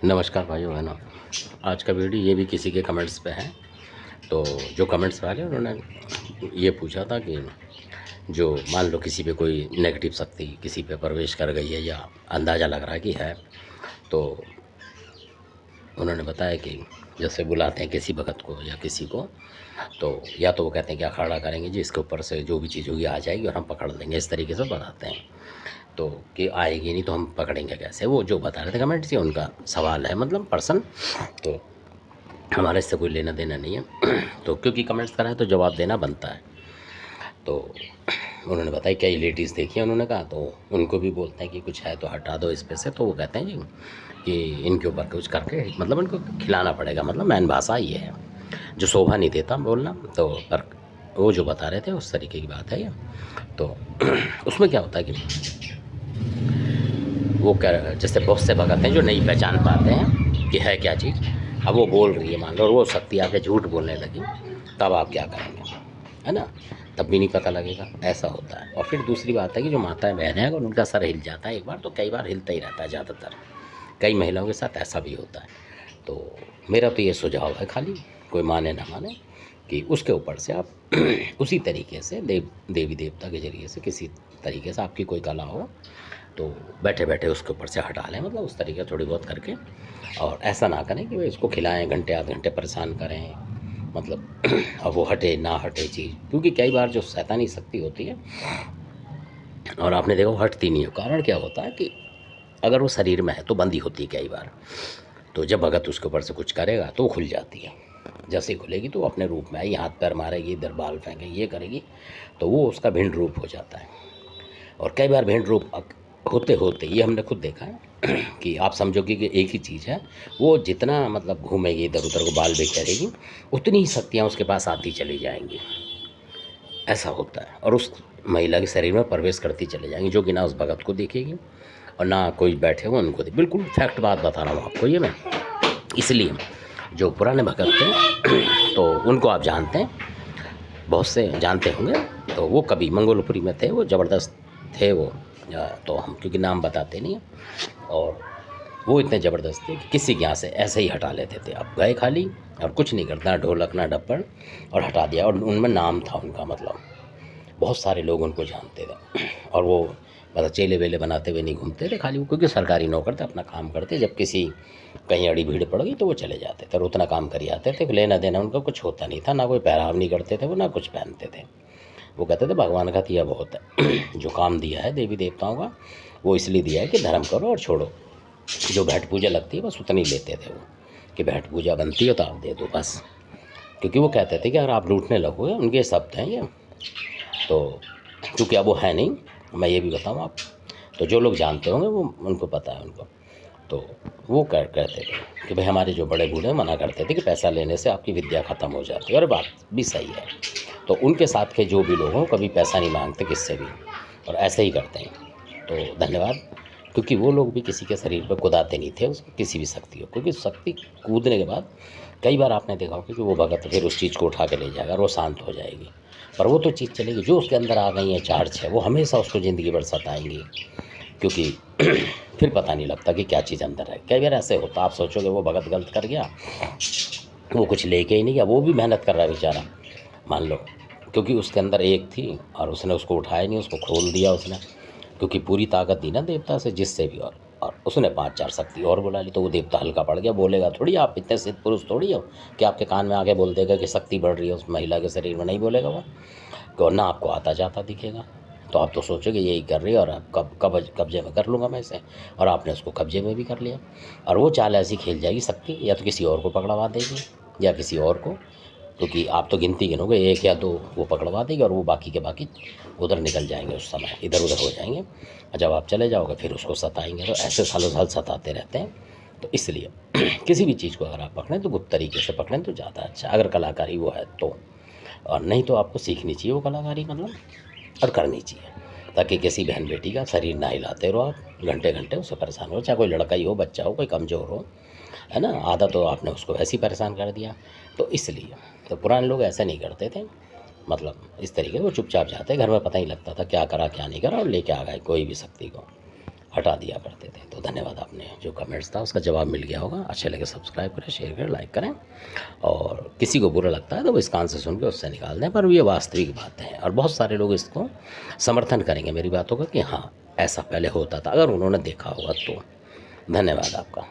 नमस्कार भाइयों बहनों। आज का वीडियो ये भी किसी के कमेंट्स पे है। तो जो कमेंट्स वाले उन्होंने ये पूछा था कि जो मान लो किसी पे कोई नेगेटिव शक्ति किसी पे प्रवेश कर गई है या अंदाज़ा लग रहा है कि है, तो उन्होंने बताया कि जैसे बुलाते हैं किसी भगत को या किसी को, तो या तो वो कहते हैं कि अखाड़ा करेंगे जी, इसके ऊपर से जो भी चीज़ होगी आ जाएगी और हम पकड़ लेंगे, इस तरीके से बताते हैं। तो कि आएगी नहीं तो हम पकड़ेंगे कैसे, वो जो बता रहे थे कमेंट से उनका सवाल है, मतलब पर्सन। तो हमारे इससे कोई लेना देना नहीं है। तो क्योंकि कमेंट्स करा है तो जवाब देना बनता है। तो उन्होंने बताया कई लेडीज़ देखी है, उन्होंने कहा, तो उनको भी बोलते हैं कि कुछ है तो हटा दो इस पे से। तो वो कहते हैं जी कि इनके ऊपर कुछ करके मतलब इनको खिलाना पड़ेगा, मतलब मैन भाषा ये है जो शोभा नहीं देता बोलना। तो पर वो जो बता रहे थे उस तरीके की बात है ये। तो उसमें क्या होता है कि वो क्या, जैसे बहुत से भगत हैं जो नहीं पहचान पाते हैं कि है क्या चीज़। अब वो बोल रही है मान लो और वो शक्ति आके झूठ बोलने लगी, तब आप क्या करेंगे, है ना? तब भी नहीं पता लगेगा, ऐसा होता है। और फिर दूसरी बात है कि जो माताएं बहनें हैं अगर उनका सर हिल जाता है एक बार, तो कई बार हिलता ही रहता है, ज़्यादातर कई महिलाओं के साथ ऐसा भी होता है। तो मेरा तो ये सुझाव है, खाली कोई माने ना माने, कि उसके ऊपर से आप उसी तरीके से देवी देवता के ज़रिए से किसी तरीके से आपकी कोई कला हो तो बैठे बैठे उसके ऊपर से हटा लें, मतलब उस तरीके थोड़ी बहुत करके। और ऐसा ना करें कि भाई इसको खिलाएं, घंटे आधे घंटे परेशान करें, मतलब अब वो हटे ना हटे चीज़। क्योंकि कई बार जो शैतानी शक्ति होती है और आपने देखो हटती नहीं है, कारण क्या होता है कि अगर वो शरीर में है तो बंदी होती है कई बार। तो जब भगत उसके ऊपर से कुछ करेगा तो वो खुल जाती है। जैसे ही खुलेगी तो वो अपने रूप में आएगी, हाथ पैर मारेगी, इधर बाल फेंकेगी, ये करेगी, तो वो उसका भिन्न रूप हो जाता है। और कई बार भिन्न रूप होते होते ये हमने खुद देखा है कि आप समझोगे कि एक ही चीज़ है, वो जितना मतलब घूमेगी इधर उधर को बाल बिखेरेगी, उतनी ही शक्तियाँ उसके पास आती चली जाएंगी। ऐसा होता है और उस महिला के शरीर में प्रवेश करती चले जाएंगी, जो कि ना उस भगत को देखेगी और ना कोई बैठे हो उनको देख। बिल्कुल फैक्ट बात बता रहा हूँ आपको ये मैं। इसलिए जो पुराने भगत थे तो उनको आप जानते हैं, बहुत से जानते होंगे। तो वो कभी मंगोलपुरी में थे, वो ज़बरदस्त थे वो। तो हम क्योंकि नाम बताते नहीं हैं, और वो इतने ज़बरदस्त थे कि किसी के यहाँ से ऐसे ही हटा लेते थे। अब गए खाली और कुछ नहीं करता, ना ढोलक ना डप्पड़, और हटा दिया। और उनमें नाम था उनका, मतलब बहुत सारे लोग उनको जानते थे। और वो मतलब चेले वेले बनाते हुए नहीं घूमते थे खाली, वो क्योंकि सरकारी नौकर थे, अपना काम करते। जब किसी कहीं अड़ी भीड़ पड़ गई तो वो चले जाते थे और उतना काम कर आते थे, लेना देना उनका कुछ होता नहीं था, ना कोई पहराव नहीं करते थे वो, ना कुछ पहनते थे। वो कहते थे भगवान का दिया बहुत है। जो काम दिया है देवी देवताओं का, वो इसलिए दिया है कि धर्म करो और छोड़ो। जो भेंट पूजा लगती है बस उतनी लेते थे वो, कि भेंट पूजा बनती है तो आप दे दो बस। क्योंकि वो कहते थे कि अगर आप लूटने लगोगे, उनके शब्द हैं ये। तो क्योंकि अब वो है नहीं, मैं ये भी बताऊँ आप, तो जो लोग जानते होंगे वो उनको पता है उनको। तो वो कहते थे कि भाई हमारे जो बड़े बूढ़े मना करते थे कि पैसा लेने से आपकी विद्या ख़त्म हो जाती है, और बात भी सही है। तो उनके साथ के जो भी लोग हों कभी पैसा नहीं मांगते किससे भी, और ऐसे ही करते हैं। तो धन्यवाद। क्योंकि वो लोग भी किसी के शरीर पर कुदाते नहीं थे उसको, किसी भी शक्ति को, क्योंकि शक्ति कूदने के बाद कई बार आपने देखा होगा कि वो भगत फिर उस चीज़ को उठा के ले जाएगा और वो शांत हो जाएगी। पर वो तो चीज़ चलेगी जो उसके अंदर आ गई है, चार छः, वो हमेशा उसको ज़िंदगी भर सताएंगी। क्योंकि फिर पता नहीं लगता कि क्या चीज़ अंदर है। कई बार ऐसे होता, आप सोचोगे वो भगत गलत कर गया, वो कुछ लेके ही नहीं गया, वो भी मेहनत कर रहा है बेचारा, मान लो, क्योंकि उसके अंदर एक थी और उसने उसको उठाया नहीं, उसको खोल दिया उसने। क्योंकि पूरी ताकत दी ना देवता से, जिससे भी, और उसने 5-4 शक्ति और बुला ली, तो वो देवता हल्का पड़ गया। बोलेगा थोड़ी, आप इतने सिद्ध पुरुष थोड़ी हो कि आपके कान में आके बोल देगा कि शक्ति बढ़ रही है उस महिला के शरीर में, नहीं बोलेगा वो, और ना आपको आता जाता दिखेगा। तो आप तो सोचोगे यही कर रही है और अब कब्जे में कर लूँगा मैं इसे, और आपने उसको कब्जे में भी कर लिया। और वो चाल ऐसी खेल जाएगी शक्ति, या तो किसी और को पकड़वा देगी या किसी और को, क्योंकि आप तो गिनती गिनोगे 1 या 2, वो पकड़वा देगी और वो बाकी के बाकी उधर निकल जाएंगे, उस समय इधर उधर हो जाएंगे। और जब आप चले जाओगे फिर उसको सताएंगे। तो ऐसे सालों साल सताते रहते हैं। तो इसलिए किसी भी चीज़ को अगर आप पकड़ें तो गुप्त तरीके से पकड़ें तो ज़्यादा अच्छा, अगर कलाकारी वो है तो। और नहीं तो आपको सीखनी चाहिए वो कलाकारी, मतलब, और करनी चाहिए, ताकि किसी बहन बेटी का शरीर ना हिलाते रहो आप घंटे घंटे, उससे परेशान हो, चाहे कोई लड़का ही हो, बच्चा हो, कोई कमज़ोर हो, है ना। आधा तो आपने उसको वैसे ही परेशान कर दिया। तो इसलिए तो पुराने लोग ऐसा नहीं करते थे, मतलब इस तरीके वो चुपचाप जाते, घर में पता ही लगता था क्या करा क्या नहीं करा, और लेके आ गए कोई भी शक्ति को। हटा दिया करते थे। तो धन्यवाद, आपने जो कमेंट्स था उसका जवाब मिल गया होगा। अच्छे लगे सब्सक्राइब करें, शेयर करें, लाइक करें, और किसी को बुरा लगता है तो वो इस कान से सुन के उससे निकाल दें। पर ये वास्तविक बात है और बहुत सारे लोग इसको समर्थन करेंगे मेरी बातों का कि हाँ ऐसा पहले होता था, अगर उन्होंने देखा होगा तो। धन्यवाद आपका।